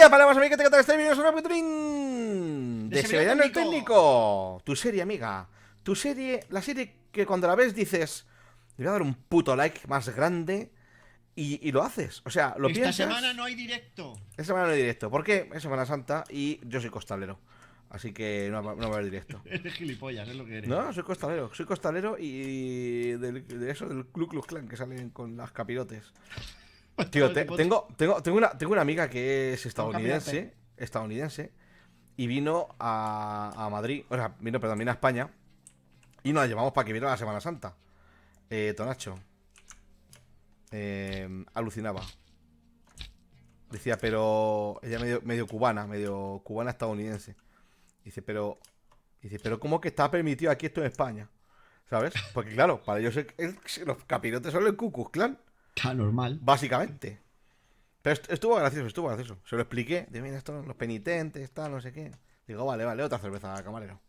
días, palabras amigas, que te encanta este vídeo, es un capitulín de Severiano el Técnico. Tu serie, amiga. Tu serie, la serie que cuando la ves dices, le voy a dar un puto like más grande y lo haces. O sea, lo piensas. Esta semana no hay directo. Esta semana no hay directo. ¿Por qué? Es Semana Santa y yo soy costalero. Así que no va a haber directo. Eres gilipollas, es lo que eres. No, soy costalero. Soy costalero y de eso, del Ku Klux Klan que salen con las capirotes. Tío, tengo una amiga que es estadounidense y vino a Madrid, o sea, vino a España y nos la llevamos para que viera la Semana Santa. Tonacho alucinaba. Decía, pero ella medio cubana estadounidense. Dice, pero ¿cómo que está permitido aquí esto en España? ¿Sabes? Porque claro, para ellos los capirotes son el Ku Klux Klan. Está normal. Básicamente. Pero estuvo gracioso. Se lo expliqué. De mira, estos los penitentes, tal, no sé qué. Digo, vale, otra cerveza, camarero.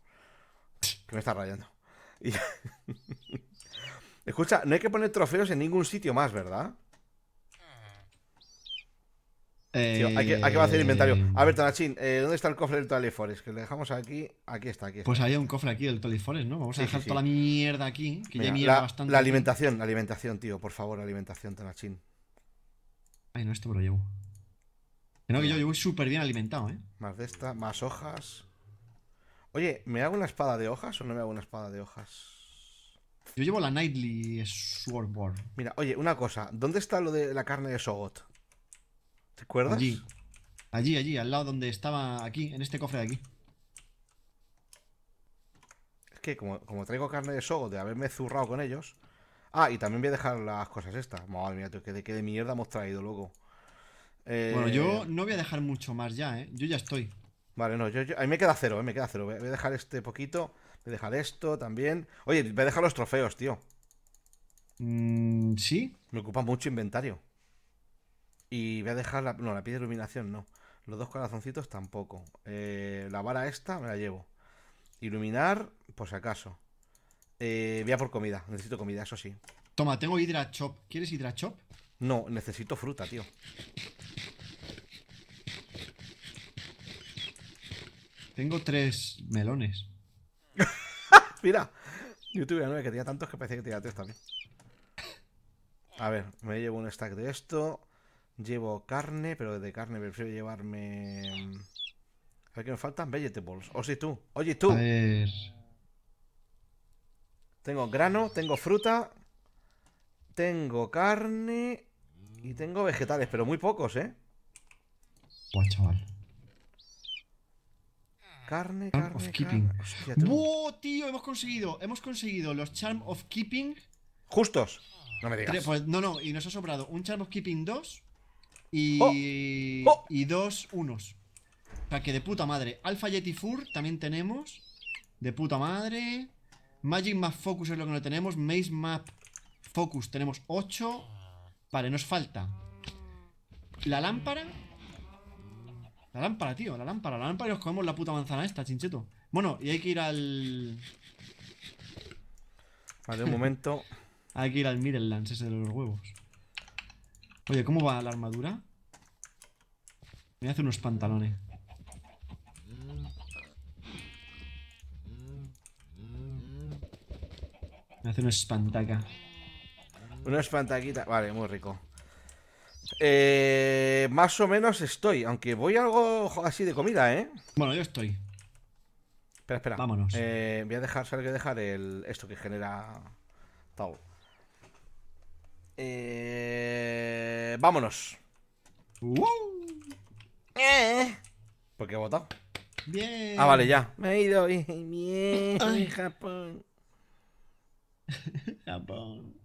Que me está rayando. Y... Escucha, no hay que poner trofeos en ningún sitio más, ¿verdad? Tío, hay que hacer inventario. A ver, Tanachín, ¿dónde está el cofre del Taliforest? Que lo dejamos aquí. Aquí está. Pues había un cofre aquí del Toliforest, ¿no? Vamos a dejar toda la mierda aquí. Que Venga, ya mierda bastante. La alimentación, tío. Por favor, alimentación, Tanachín. Ay, no, esto me lo llevo. Que no, que yo voy súper bien alimentado, ¿eh? Más de esta, más hojas. Oye, ¿me hago una espada de hojas o no me hago una espada de hojas? Yo llevo la Nightly Swordboard. Mira, oye, una cosa. ¿Dónde está lo de la carne de Sogot? ¿Te acuerdas? Allí, al lado donde estaba aquí, en este cofre de aquí. Es que como traigo carne de Sogot de haberme zurrado con ellos. Ah, y también voy a dejar las cosas estas. Madre mía, tío, que de mierda hemos traído, loco. Bueno, yo no voy a dejar mucho más ya, ¿eh? Yo ya estoy. Vale, no, a mí me queda cero, me queda cero. Voy a dejar este poquito. Voy a dejar esto también. Oye, voy a dejar los trofeos, tío. ¿Sí? Me ocupa mucho inventario. Y voy a dejar la piedra de iluminación no. Los dos corazoncitos tampoco. La vara esta me la llevo. Iluminar, por si acaso. Voy a por comida. Necesito comida, eso sí. Toma, tengo Hydra Chop. ¿Quieres Hydra Chop? No, necesito fruta, tío. Tengo 3 melones. Mira, yo tuve una 9 que tenía tantos que parecía que tenía 3 también. A ver, me llevo un stack de esto. Llevo carne, pero de carne prefiero llevarme... A ver qué me faltan, vegetables. Oye tú. A ver. Tengo grano, tengo fruta, tengo carne y tengo vegetales, pero muy pocos, ¿eh? Buah, chaval. Carne. Hostia, ¡wow, tío! Hemos conseguido los Charm of Keeping. Justos. No me digas. Pues, no, y nos ha sobrado un Charm of Keeping 2 ¡Oh! y 2 unos. O sea, que de puta madre. Alpha Yeti Fur también tenemos. De puta madre. Magic Map Focus es lo que no tenemos. Maze Map Focus tenemos 8. Vale, nos falta la lámpara. La lámpara, tío, la lámpara y nos comemos la puta manzana esta, chincheto. Bueno, y hay que ir al... Vale, un momento. Hay que ir al Middlelands, ese de los huevos. Oye, ¿cómo va la armadura? Me voy a hacer unos pantalones. Me voy a hacer una espantaca. Una espantaquita. Vale, muy rico. Más o menos estoy, aunque voy algo así de comida, ¿eh? Bueno, yo estoy. Espera. Vámonos. Voy a dejar, ¿sabes qué? Dejar esto que genera... Tal. Vámonos. ¿Por qué he votado? Bien. Ah, vale, ya. Me he ido. Bien. Japón. Japón.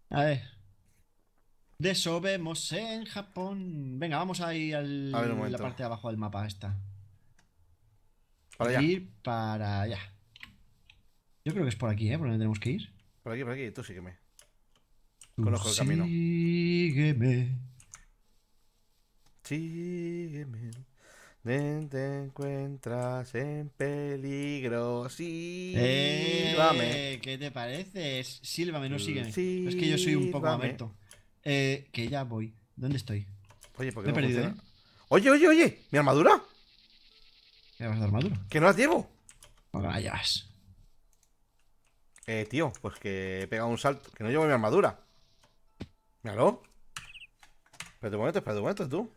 A ver. Desobemos en Japón. Venga, vamos a ir a ver, un momento. la parte de abajo del mapa esta. Para allá. Ir para allá. Yo creo que es por aquí, ¿eh? Por donde tenemos que ir. Por aquí. Tú sígueme. Tú Conozco el camino. Sígueme. Te encuentras en peligro. Sílvame. ¿Qué te parece? Sílvame, no sígueme. Sílvame. Es que yo soy un poco mamerto. Que ya voy. ¿Dónde estoy? Oye, ¿por qué Me he no perdido, funciona? Oye, oye, oye, ¿mi armadura? ¿Qué vas de armadura? Que no la llevo. No vayas. Tío, pues que he pegado un salto. Que no llevo mi armadura. Míralo. Espérate un momento, tú.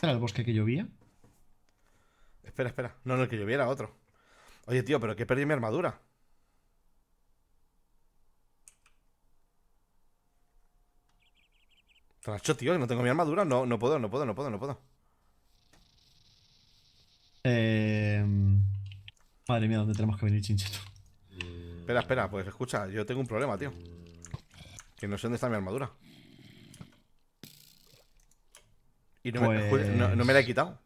¿Era el bosque que llovía? Espera, espera. No, no, el que lloviera otro. Oye, tío, pero que perdí mi armadura. Nacho, tío, que no tengo mi armadura. No, no puedo, no puedo, no puedo, no puedo. Eh... Madre mía, ¿dónde tenemos que venir, Chincheto? Espera, espera, pues escucha, yo tengo un problema, tío. Que no sé dónde está mi armadura. Y no, no me la he quitado.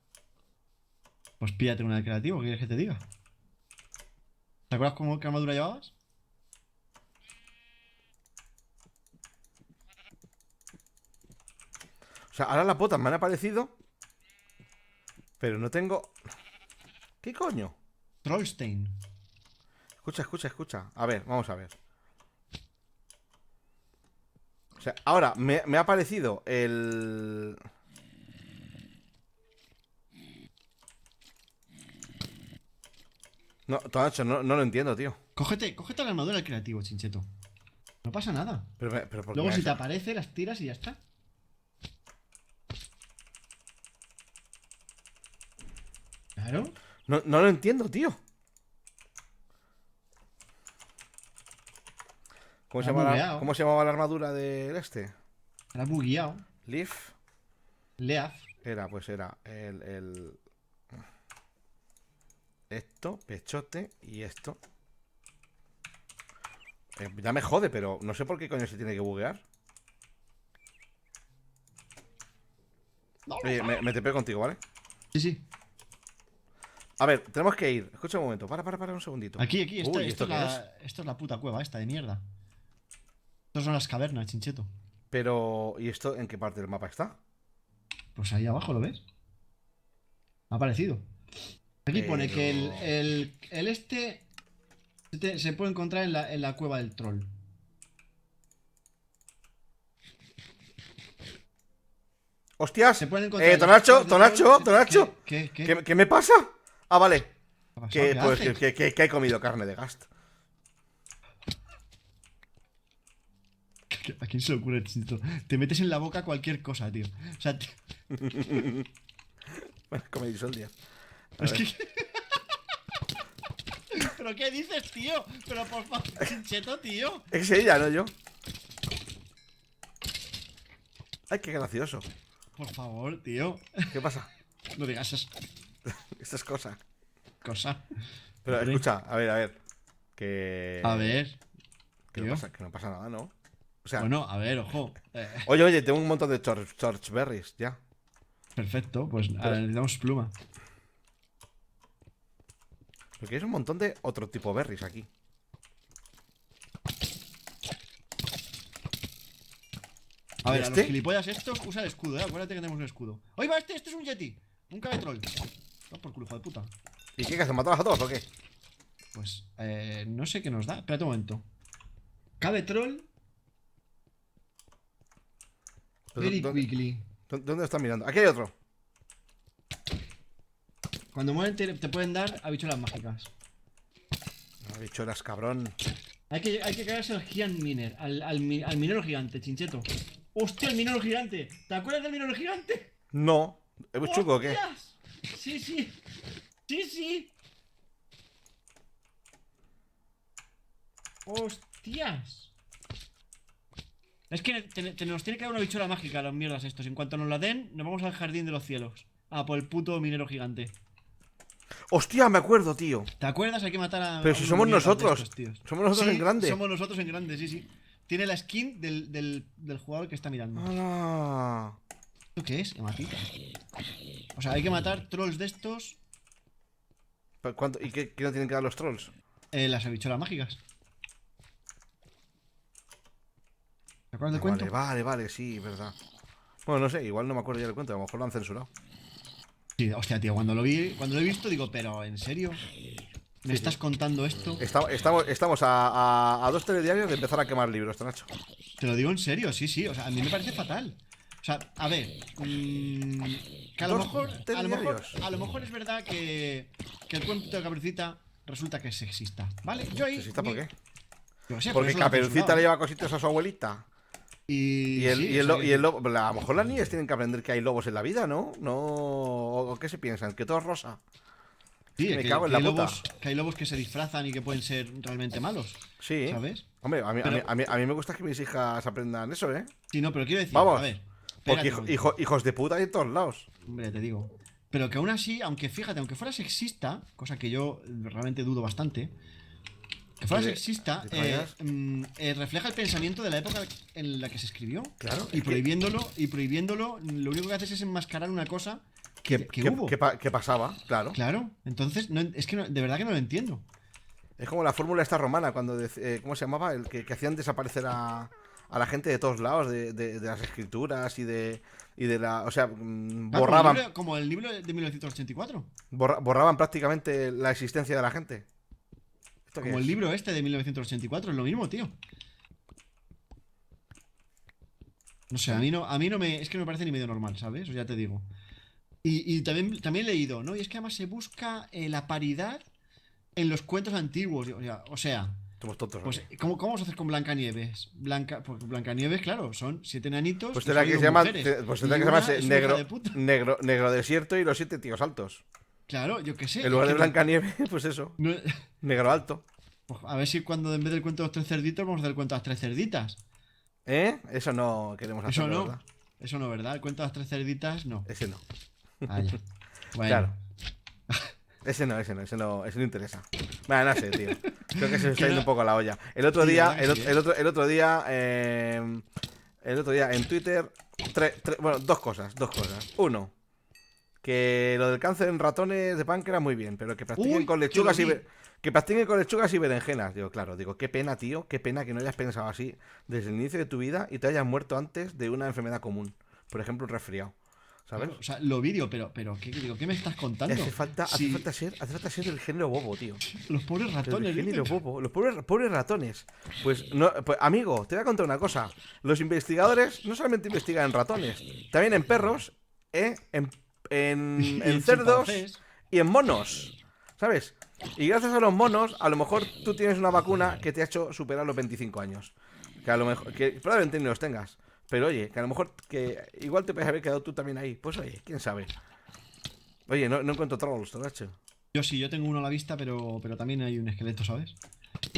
Pues píllate una de creativo, ¿qué quieres que te diga? ¿Te acuerdas cómo qué armadura llevabas? O sea, ahora las botas me han aparecido. Pero no tengo... ¿Qué coño? Trollstein. Escucha, escucha, escucha. A ver, vamos a ver. O sea, ahora me ha aparecido el... No, Tonacho, no, no lo entiendo, tío. Cógete la armadura del creativo, Chincheto. No pasa nada. Pero ¿por qué Luego me si has- te aparece, las tiras y ya está. Claro. No, no lo entiendo, tío. Está bugueado. ¿Cómo se llamaba la armadura del este? Era bugueado. Leaf. Leaf. Era esto, pechote y esto. Ya me jode, pero no sé por qué coño se tiene que buguear. Oye, me te pego contigo, ¿vale? Sí, sí. A ver, tenemos que ir. Escucha un momento. Para un segundito. Aquí, Uy, ¿esto qué es? esto es la puta cueva esta de mierda. Estas son las cavernas, Chincheto. Pero, ¿y esto en qué parte del mapa está? Pues ahí abajo, ¿lo ves? Ha aparecido. Aquí pone que el este se puede encontrar en la cueva del troll. ¡Hostias! Se pueden encontrar en las Tonacho, cuevas del Tonacho, troll. Tonacho. ¿Qué? ¿Qué me pasa? Ah, vale. ¿Qué ha pasado? Que, ¿Qué pues, haces? que he comido carne de Gast. ¿A quién se le ocurre, Chincheto? Te metes en la boca cualquier cosa, tío. O sea, Comedy Soldier. A es ver. que... ¿Pero qué dices, tío? Pero por favor, Chincheto, tío. Es ella, no yo. Ay, qué gracioso. Por favor, tío. ¿Qué pasa? No digas esa Estas cosas. cosa. Pero Hombre. escucha, a ver. Que. A ver. Que tío. no pasa nada, ¿no? O sea. Bueno, a ver, ojo. Oye, tengo un montón de Torchberries ya. Perfecto, pues ahora necesitamos pluma. Porque hay un montón de otro tipo berries aquí. A ver, ¿Y a este? los gilipollas estos usa el escudo, acuérdate que tenemos un escudo. ¡Oye, va este! ¡Este es un Yeti! Un cabetroll. No, por culo, hijo de puta. ¿Y qué hace? ¿Matarlos a todos o qué? Pues, no sé qué nos da. Espérate un momento. Cabetroll. Pero, Very quickly. ¿Dónde están mirando? Aquí hay otro. Cuando mueren te pueden dar habichuelas mágicas. Bichoras, cabrón. Hay que cagarse al Giant Miner, al minero gigante, Chincheto. ¡Hostia, el minero gigante! ¿Te acuerdas del minero gigante? No. ¿Es muy chungo o qué? ¡Hostias! Sí, sí. Sí, sí. ¡Hostias! Es que nos tiene que dar una bichola mágica a los mierdas estos. En cuanto nos la den, nos vamos al jardín de los cielos. Ah, por el puto minero gigante. ¡Hostia, me acuerdo, tío! ¿Te acuerdas? Hay que matar a. Pero a si unos somos mierdas de nosotros. estos, tíos. Somos nosotros Sí, en grande. Somos nosotros en grande, sí, sí. Tiene la skin del jugador que está mirando. ¡Hala! ¿Esto qué es? Hematita. O sea, hay que matar trolls de estos. ¿Y qué no tienen que dar los trolls? Las habichuelas mágicas. ¿Te acuerdas del cuento? Vale, sí, verdad. Bueno, no sé, igual no me acuerdo ya del cuento, a lo mejor lo han censurado. Sí, hostia, tío, cuando lo he visto digo, pero ¿en serio? me estás contando esto. Estamos a 2 telediarios de empezar a quemar libros, Nacho. Te lo digo en serio, sí. O sea, a mí me parece fatal. O sea, a ver. Que a lo mejor es verdad que el cuento de Caperucita resulta que es sexista. ¿Vale? Yo ahí. ¿Sexista por qué? Yo sé, Porque Caperucita le lleva cositas a su abuelita. Y el lobo. A lo mejor las niñas tienen que aprender que hay lobos en la vida, ¿no? ¿O qué se piensan? ¿Que todo es rosa? Sí, me cago en la puta. Que hay lobos que se disfrazan y que pueden ser realmente malos. Sí. ¿Sabes? Hombre, a mí me gusta que mis hijas aprendan eso, ¿eh? Sí, no, pero quiero decir, vamos, a ver. Porque hijos de puta hay en todos lados. Hombre, te digo. Pero que aún así, aunque fuera sexista, cosa que yo realmente dudo bastante, que fuera sexista, refleja el pensamiento de la época en la que se escribió. Claro. Y prohibiéndolo, lo único que haces es enmascarar una cosa que hubo. Que pasaba, claro. Claro, entonces, es que de verdad que no lo entiendo. Es como la fórmula esta romana, cuando ¿cómo se llamaba? El que hacían desaparecer a la gente de todos lados, de las escrituras y de la... O sea, borraban... Como el libro de 1984. Borraban prácticamente la existencia de la gente. Como el libro este de 1984, es lo mismo, tío. No sé, a mí no me... Es que no me parece ni medio normal, ¿sabes? O ya te digo. Y también he leído, ¿no? Y es que además se busca la paridad en los cuentos antiguos. O sea... Somos tontos. Pues, ¿cómo vamos a hacer con Blancanieves? Pues Blancanieves, claro, son 7 enanitos. Pues tendrá que se llama, negro desierto y los 7 tíos altos. Claro, yo qué sé. En lugar de Blancanieves, pues eso. No, negro alto. Pues a ver si cuando en vez del cuento de los 3 cerditos vamos a hacer el cuento de las 3 cerditas. Eso no queremos hacer. Eso no, ¿verdad? Eso no, ¿verdad? El cuento de las 3 cerditas, no. Ese no. Ah, ya. Bueno. Claro. Ese no interesa. Bueno, no sé, tío. Creo que se me está yendo un poco la olla. El otro día en Twitter, bueno, dos cosas. Uno, que lo del cáncer en ratones de páncreas muy bien, pero que practiquen con lechugas y berenjenas. Digo, claro, qué pena, tío, qué pena que no hayas pensado así desde el inicio de tu vida y te hayas muerto antes de una enfermedad común. Por ejemplo, un resfriado. ¿Sabes? O sea, lo vídeo, pero ¿qué me estás contando? Hace falta ser del género bobo, tío. Los pobres ratones. El género bobo, los pobres ratones. Pues, amigo, te voy a contar una cosa. Los investigadores no solamente investigan en ratones, también en perros, en cerdos y en monos. ¿Sabes? Y gracias a los monos, a lo mejor tú tienes una vacuna que te ha hecho superar los 25 años. Que a lo mejor, que probablemente ni los tengas. Pero oye, que a lo mejor que igual te puedes haber quedado tú también ahí. Pues oye, quién sabe. Oye, no encuentro trolls, Toracho. Yo tengo uno a la vista, pero también hay un esqueleto, ¿sabes?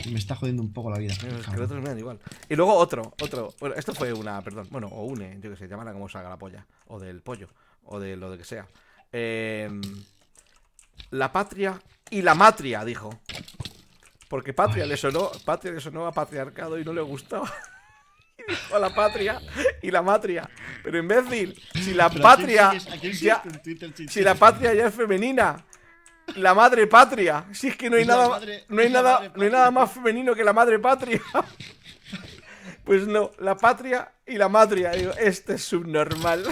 Y me está jodiendo un poco la vida. Los esqueletos me dan igual. Y luego otro. Bueno, esto fue o une, yo que sé, llámala como salga la polla. O del pollo. O de lo de que sea. La patria y la matria, dijo. Porque patria le sonó a patriarcado y no le gustaba. Y dijo la patria y la matria. Pero imbécil, si la patria ya es femenina, la madre patria. Si es que no hay nada más femenino que la madre patria. Pues no, la patria y la matria. Digo, este es subnormal.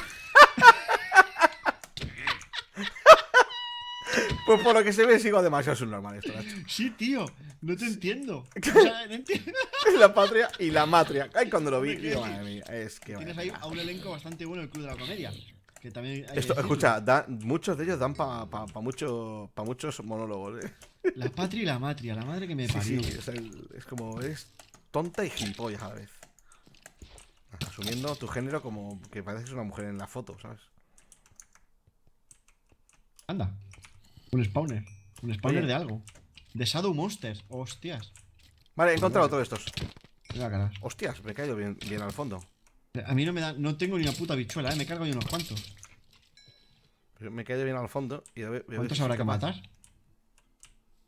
Pues por lo que se ve sigo demasiado subnormal esto, Nacho. Sí, tío, no te entiendo. O sea, no entiendo. La patria y la matria. Ay, cuando lo vi, digo, madre mía, es que tienes ahí a un elenco bastante bueno el Club de la Comedia. Que también esto, escucha, muchos de ellos dan para muchos monólogos, La patria y la matria, la madre que me parió. Sí, es como, eres tonta y gilipollas a la vez. Asumiendo tu género como que pareces una mujer en la foto, ¿sabes? Anda. Un spawner. Un spawner de algo. De Shadow Monsters. Hostias. Vale, he encontrado todos estos. Mira, hostias, me he caído bien al fondo. A mí no me da. No tengo ni una puta bichuela, me cargo yo unos cuantos. Pero me he caído bien al fondo y ¿Cuántos habrá que matar?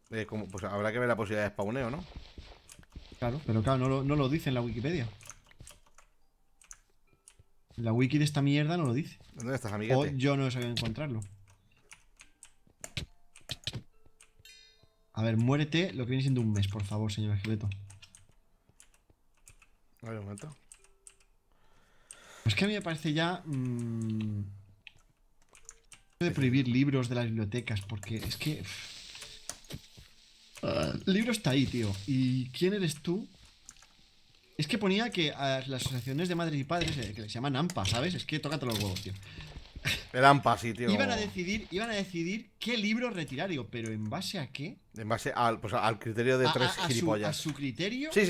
Pues habrá que ver la posibilidad de spawneo, ¿no? Claro, pero claro, no lo dice en la Wikipedia. La wiki de esta mierda no lo dice. ¿Dónde estás, amiguete? O yo no he sabido encontrarlo. A ver, muérete lo que viene siendo un mes, por favor, señor esqueleto. A ver, un momento. Es que a mí me parece ya... de prohibir libros de las bibliotecas, porque es que... El libro está ahí, tío. ¿Y quién eres tú? Es que ponía que a las asociaciones de madres y padres, que les llaman AMPA, ¿sabes? Es que tócate los huevos, tío. El AMPA, sí, tío. Iban a decidir qué libro retirar, digo, pero ¿en base a qué? En base al, pues, al criterio de tres gilipollas. A su criterio. Sí,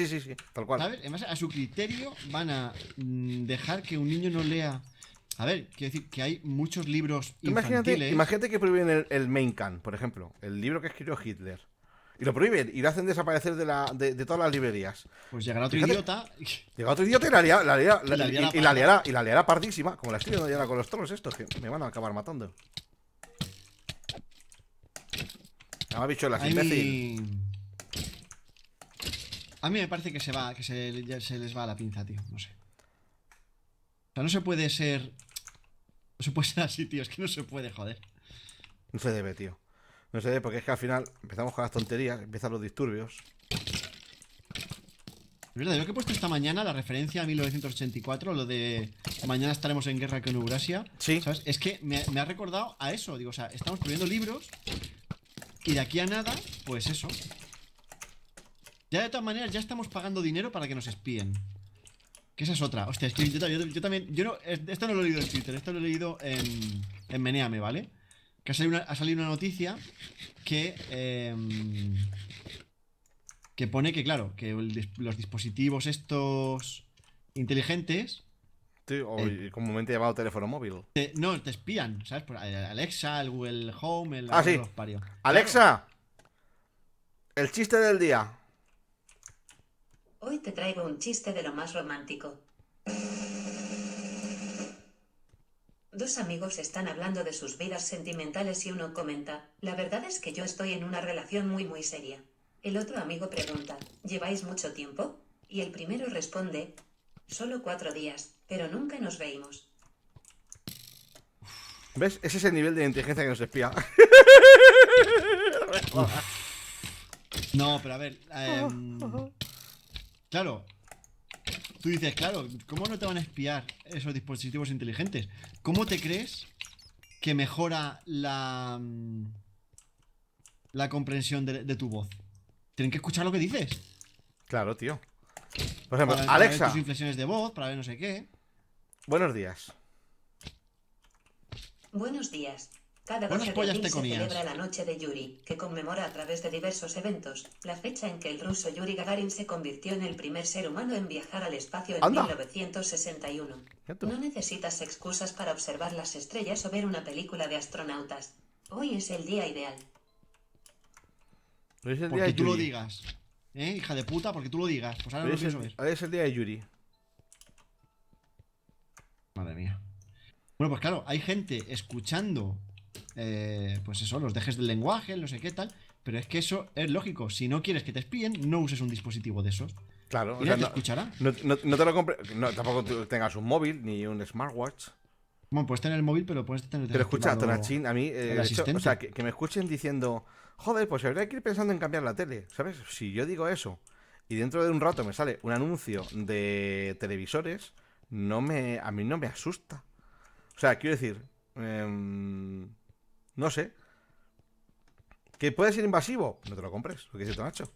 tal cual. ¿Sabes? En base a su criterio van a dejar que un niño no lea. A ver, quiero decir que hay muchos libros infantiles. Imagínate que prohíben el Mein Kampf, por ejemplo, el libro que escribió Hitler. Y lo prohíben y lo hacen desaparecer de todas las librerías. Pues llegará otro idiota. Llega otro idiota y la liará pardísima, como la estoy viendo ya con los trolls estos, que me van a acabar matando. Llama bichuelas, imbécil. A mí me parece que se les va la pinza, tío. No sé. O sea, no se puede ser. No se puede ser así, tío. Es que no se puede, joder. No se debe, tío. No se debe porque es que al final empezamos con las tonterías, empiezan los disturbios. Es verdad, yo que he puesto esta mañana la referencia a 1984, lo de mañana estaremos en guerra con Eurasia. Sí. ¿Sabes? Es que me ha recordado a eso. Digo, o sea, estamos prohibiendo libros y de aquí a nada, pues eso. Ya de todas maneras, ya estamos pagando dinero para que nos espíen. Que esa es otra. Hostia, es que yo también. Esto no lo he leído en Twitter, esto lo he leído en Meneame, ¿vale? Que ha salido una noticia que pone que, claro, que los dispositivos estos inteligentes. Sí, o comúnmente llamado teléfono móvil. No, te espían, ¿sabes? Por Alexa, el Google Home, el sí. los parió. Alexa, claro. El chiste del día. Hoy te traigo un chiste de lo más romántico. Dos amigos están hablando de sus vidas sentimentales y uno comenta, la verdad es que yo estoy en una relación muy seria. El otro amigo pregunta, ¿lleváis mucho tiempo? Y el primero responde, solo 4 días, pero nunca nos veimos. ¿Ves? Ese es el nivel de inteligencia que nos espía. No, pero a ver, claro. Tú dices, claro, ¿cómo no te van a espiar esos dispositivos inteligentes? ¿Cómo te crees que mejora la comprensión de tu voz? Tienen que escuchar lo que dices. Claro, tío. Por ejemplo, para Alexa. Ver tus inflexiones de voz, para ver no sé qué. Buenos días. Buenos días. Cada 12 de abril se celebra la noche de Yuri, que conmemora a través de diversos eventos la fecha en que el ruso Yuri Gagarin se convirtió en el primer ser humano en viajar al espacio en 1961. No necesitas excusas para observar las estrellas o ver una película de astronautas. Hoy es el día ideal. Hoy es el día porque de tú Yuri. Lo digas. Hija de puta, porque tú lo digas. Pues ahora no lo pienso ver. Hoy es el día de Yuri. Madre mía. Bueno, pues claro, hay gente escuchando pues eso, los dejes del lenguaje, no sé qué tal. Pero es que eso es lógico. Si no quieres que te espíen, no uses un dispositivo de esos. Claro, y te escuchará. No te lo compres. No, tampoco tengas un móvil ni un smartwatch. Bueno, puedes tener el móvil, pero puedes tener. Pero escucha, Tonachín, a mí. O sea, que me escuchen diciendo. Joder, pues habría que ir pensando en cambiar la tele. ¿Sabes? Si yo digo eso y dentro de un rato me sale un anuncio de televisores, a mí no me asusta. O sea, quiero decir. No sé. ¿Que puede ser invasivo? No te lo compres, lo que dice Tonacho.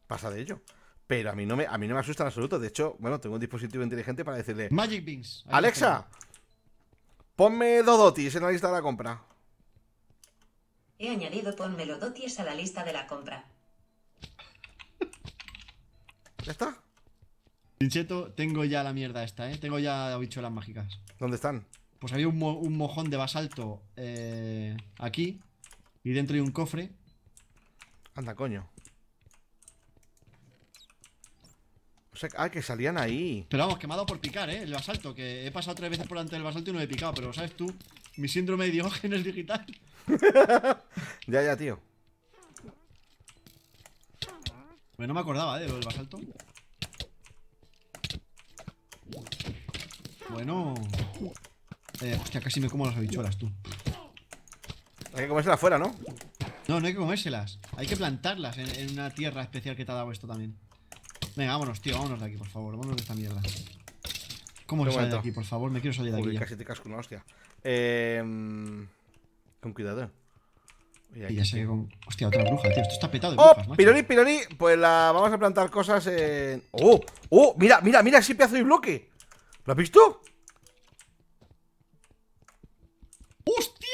Pasa de ello. Pero a mí no me asusta en absoluto. De hecho, bueno, tengo un dispositivo inteligente para decirle: Magic Beans. Alexa, ponme Dodotis en la lista de la compra. He añadido ponme Dodotis a la lista de la compra. ¿Ya está? Pincheto, tengo ya la mierda esta, Tengo ya habichuelas mágicas. ¿Dónde están? Pues había un mojón de basalto aquí. Y dentro hay un cofre. Anda, coño. O sea, que salían ahí. Pero vamos, que me ha dado por picar, el basalto. Que he pasado 3 veces por delante del basalto y no he picado. Pero ¿sabes tú? Mi síndrome de Diógenes digital. Ya, tío. Pues no me acordaba, de lo del basalto. Bueno. Hostia, casi me como las habichuelas, tú. Hay que comérselas afuera, ¿no? No hay que comérselas. Hay que plantarlas en una tierra especial que te ha dado esto también. Venga, vámonos, tío, vámonos de aquí, por favor. Vámonos de esta mierda. ¿Cómo se sale de aquí, por favor? Me quiero salir de aquí. Casi te casco una hostia. Con cuidado. Y ya sé con... Hostia, otra bruja, tío. Esto está petado de ¡Oh! brujas, macho. Pironi. Pues la vamos a plantar cosas en... ¡Oh! ¡Oh! Mira ese pedazo de bloque. ¿Lo has visto? ¡Hostia!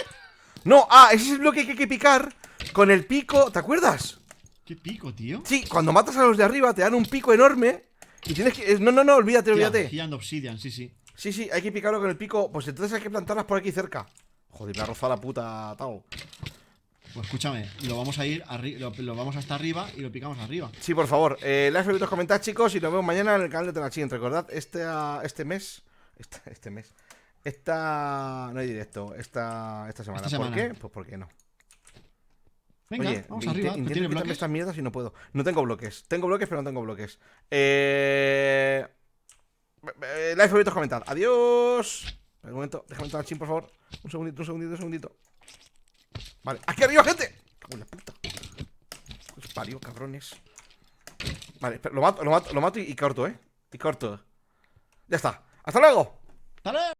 No, ese es el bloque que hay que picar con el pico. ¿Te acuerdas? ¿Qué pico, tío? Sí, cuando matas a los de arriba te dan un pico enorme y tienes que... No, olvídate. Gigante Obsidian, sí. Sí, hay que picarlo con el pico. Pues entonces hay que plantarlas por aquí cerca. Joder, me ha rozado la puta Tao. Pues escúchame, lo vamos a ir lo vamos hasta arriba y lo picamos arriba. Sí, por favor, like, favoritos, comentad, chicos, y nos vemos mañana en el canal de Tenachin. Recordad, este mes. No hay directo. Esta semana. ¿Por qué? Pues porque no. Venga, oye, vamos arriba. Intento ¿Tiene quitarme bloques? estas mierdas y no puedo. No tengo bloques. Tengo bloques, pero no tengo bloques. Like, favoritos, comentad. Adiós. Un momento, déjame entrar al chin, por favor. Un segundito. Vale, aquí arriba, gente. Cago en la puta. Os parió, cabrones. Vale, lo mato y corto, Y corto. Ya está. ¡Hasta luego! ¡Hasta luego!